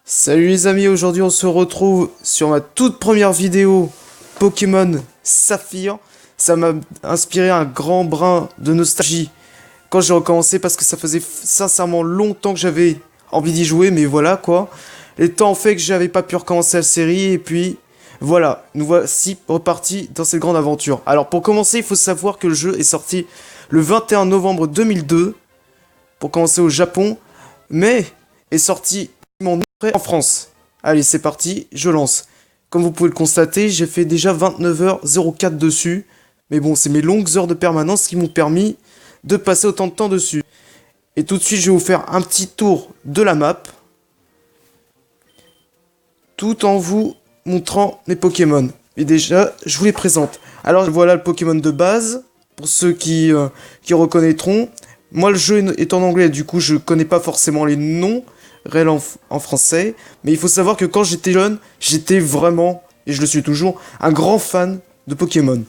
Salut les amis, aujourd'hui on se retrouve sur ma toute première vidéo Pokémon Saphir. Ça m'a inspiré un grand brin de nostalgie quand j'ai recommencé parce que ça faisait sincèrement longtemps que j'avais envie d'y jouer, mais voilà quoi. Les temps ont fait que j'avais pas pu recommencer la série et puis voilà, nous voici repartis dans cette grande aventure. Alors pour commencer, il faut savoir que le jeu est sorti le 21 novembre 2002 pour commencer au Japon, mais est sorti en France. Allez, c'est parti, je lance. Comme vous pouvez le constater, j'ai fait déjà 29h04 dessus. Mais bon, c'est mes longues heures de permanence qui m'ont permis de passer autant de temps dessus. Et tout de suite, je vais vous faire un petit tour de la map. Tout en vous montrant mes Pokémon. Et déjà, je vous les présente. Alors, voilà le Pokémon de base. Pour ceux qui reconnaîtront. Moi, le jeu est en anglais, du coup, je connais pas forcément les noms réel en français, mais il faut savoir que quand j'étais jeune, j'étais vraiment, et je le suis toujours, un grand fan de Pokémon.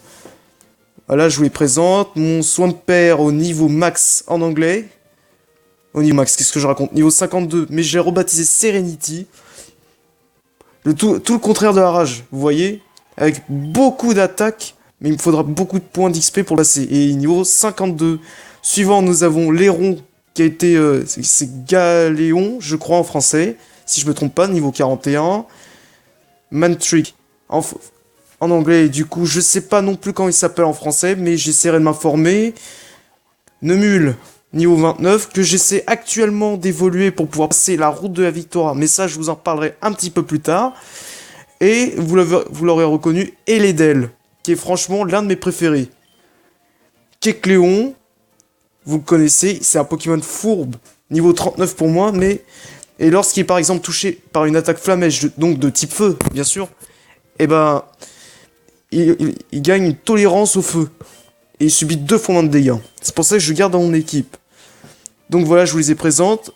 Voilà, je vous les présente, mon Swampert au niveau max en anglais. Au niveau max, qu'est-ce que je raconte? Niveau 52, mais j'ai rebaptisé Serenity. Tout le contraire de la rage, vous voyez? Avec beaucoup d'attaques, mais il me faudra beaucoup de points d'XP pour passer. Et niveau 52. Suivant, nous avons Léron qui a été... c'est Galéon, je crois, en français. Si je me trompe pas, niveau 41. Mantrick, en anglais. Du coup, je sais pas non plus comment il s'appelle en français, mais j'essaierai de m'informer. Nemule, niveau 29, que j'essaie actuellement d'évoluer pour pouvoir passer la route de la victoire. Mais ça, je vous en parlerai un petit peu plus tard. Et vous l'aurez reconnu, Eledel, qui est franchement l'un de mes préférés. Kecleon, vous le connaissez, c'est un Pokémon fourbe, niveau 39 pour moi, mais... Et lorsqu'il est par exemple touché par une attaque flamèche, donc de type feu, bien sûr, et ben... Il gagne une tolérance au feu. Et il subit 2 fois moins de dégâts. C'est pour ça que je garde dans mon équipe. Donc voilà, je vous les ai présentes.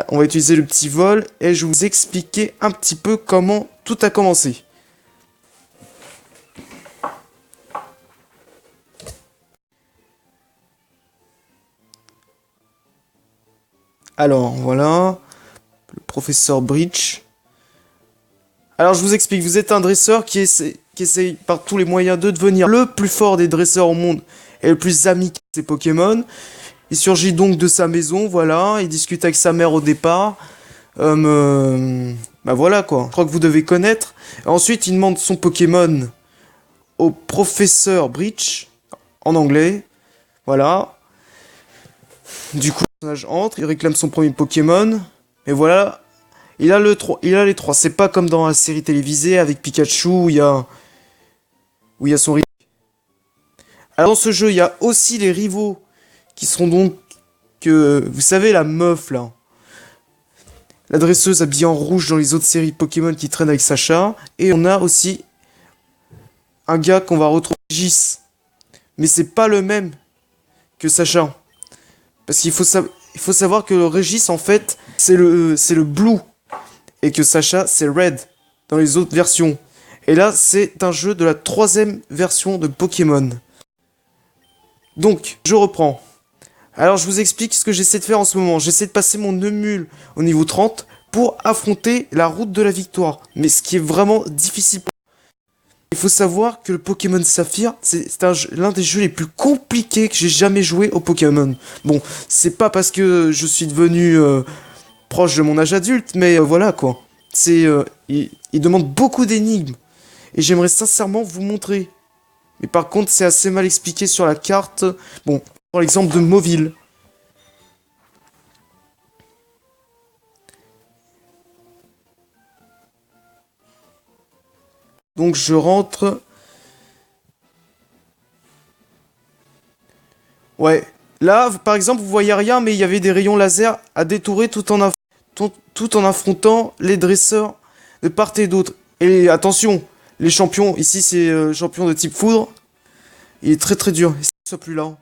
On va utiliser le petit vol, et je vais vous expliquer un petit peu comment tout a commencé. Alors, voilà. Le professeur Breach. Alors, je vous explique. Vous êtes un dresseur qui essaye par tous les moyens de devenir le plus fort des dresseurs au monde et le plus amical de ses Pokémon. Il surgit donc de sa maison, voilà. Il discute avec sa mère au départ. Bah voilà, quoi. Je crois que vous devez connaître. Ensuite, il demande son Pokémon au professeur Breach, en anglais. Voilà. Du coup, le personnage entre, il réclame son premier Pokémon, et voilà, il a les 3. C'est pas comme dans la série télévisée avec Pikachu où il y a son rival. Alors dans ce jeu, il y a aussi les rivaux qui seront donc vous savez la meuf là, la dresseuse habillée en rouge dans les autres séries Pokémon qui traîne avec Sacha, et on a aussi un gars qu'on va retrouver, Gis, mais c'est pas le même que Sacha. Parce qu'il faut savoir que le Régis, en fait, c'est le Blue. Et que Sacha, c'est Red. Dans les autres versions. Et là, c'est un jeu de la 3e version de Pokémon. Donc, je reprends. Alors, je vous explique ce que j'essaie de faire en ce moment. J'essaie de passer mon Nemule au niveau 30 pour affronter la route de la victoire. Mais ce qui est vraiment difficile. Il faut savoir que le Pokémon Saphir, c'est l'un des jeux les plus compliqués que j'ai jamais joué au Pokémon. Bon, c'est pas parce que je suis devenu proche de mon âge adulte, mais voilà quoi. Il demande beaucoup d'énigmes. Et j'aimerais sincèrement vous montrer. Mais par contre, c'est assez mal expliqué sur la carte. Bon, pour l'exemple de Mauville. Donc je rentre. Ouais. Là, par exemple, vous voyez rien, mais il y avait des rayons laser à détourer tout en affrontant les dresseurs de part et d'autre. Et attention, les champions, ici c'est champion de type foudre. Il est très très dur. Il soit plus là.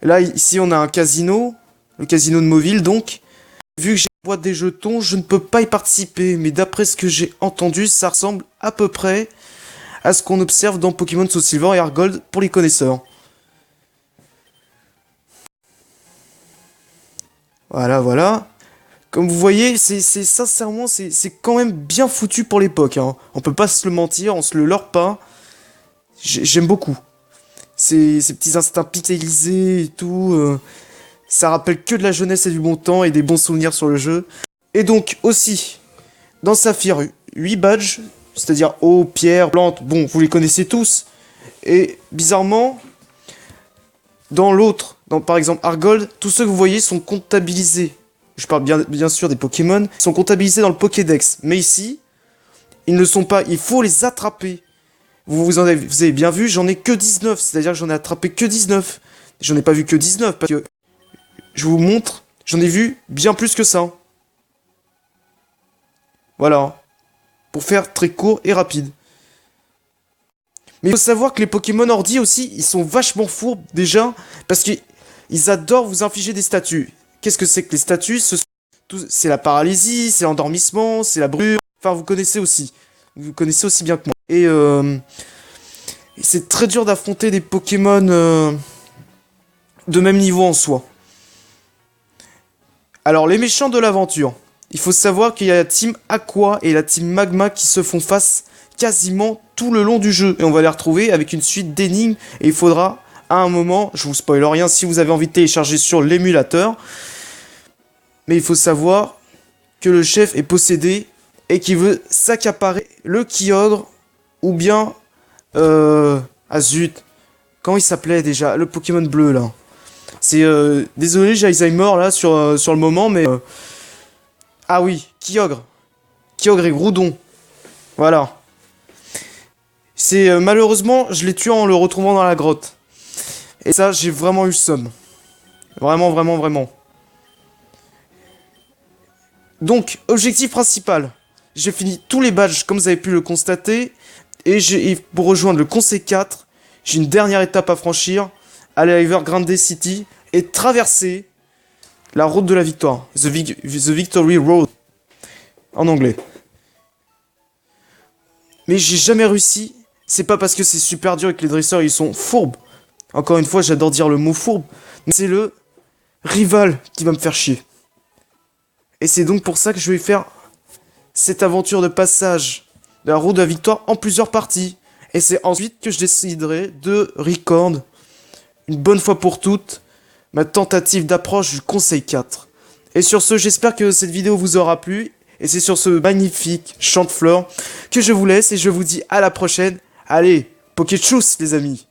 Là, ici on a un casino. Le casino de Mauville donc. Vu que j'ai la boîte des jetons, je ne peux pas y participer. Mais d'après ce que j'ai entendu, ça ressemble à peu près à ce qu'on observe dans Pokémon Soul Silver et Heart Gold pour les connaisseurs. Voilà, voilà. Comme vous voyez, c'est sincèrement, c'est quand même bien foutu pour l'époque, hein. On peut pas se le mentir, on se le leurre pas. J'aime beaucoup. Ces petits instincts pixelisés et tout. Ça rappelle que de la jeunesse et du bon temps et des bons souvenirs sur le jeu. Et donc aussi, dans Saphir, 8 badges, c'est-à-dire eau, pierre, plante, bon, vous les connaissez tous. Et bizarrement, dans l'autre, par exemple Argold, tous ceux que vous voyez sont comptabilisés. Je parle bien sûr des Pokémon, sont comptabilisés dans le Pokédex. Mais ici, ils ne sont pas, il faut les attraper. Vous avez bien vu, j'en ai que 19, c'est-à-dire que j'en ai attrapé que 19. J'en ai pas vu que 19, parce que, je vous montre, j'en ai vu bien plus que ça. Voilà. Pour faire très court et rapide. Mais il faut savoir que les Pokémon ordi aussi, ils sont vachement fourbes déjà, parce qu'ils adorent vous infliger des statuts. Qu'est-ce que c'est que les statuts? C'est la paralysie, c'est l'endormissement, c'est la brûlure. Enfin, vous connaissez aussi. Vous connaissez aussi bien que moi. Et c'est très dur d'affronter des Pokémon de même niveau en soi. Alors, les méchants de l'aventure. Il faut savoir qu'il y a la team Aqua et la team Magma qui se font face quasiment tout le long du jeu. Et on va les retrouver avec une suite d'énigmes. Et il faudra, à un moment, je vous spoil rien si vous avez envie de télécharger sur l'émulateur. Mais il faut savoir que le chef est possédé et qu'il veut s'accaparer le Kyogre ou bien... Ah zut. Comment il s'appelait déjà? Le Pokémon bleu là. C'est... Désolé, j'ai Alzheimer là sur le moment, mais... Ah oui, Kyogre. Kyogre et Groudon. Voilà. C'est... malheureusement, je l'ai tué en le retrouvant dans la grotte. Et ça, j'ai vraiment eu le seum. Vraiment, vraiment, vraiment. Donc, objectif principal. J'ai fini tous les badges, comme vous avez pu le constater. Et pour rejoindre le Conseil 4, j'ai une dernière étape à franchir. Aller à Evergrande City et traverser la route de la victoire. The Victory Road. En anglais. Mais j'ai jamais réussi. C'est pas parce que c'est super dur et que les dresseurs ils sont fourbes. Encore une fois, j'adore dire le mot fourbe. Mais c'est le rival qui va me faire chier. Et c'est donc pour ça que je vais faire cette aventure de passage de la route de la victoire en plusieurs parties. Et c'est ensuite que je déciderai de record une bonne fois pour toutes ma tentative d'approche du Conseil 4. Et sur ce, j'espère que cette vidéo vous aura plu. Et c'est sur ce magnifique chant de fleurs que je vous laisse et je vous dis à la prochaine. Allez, Pokéchus les amis!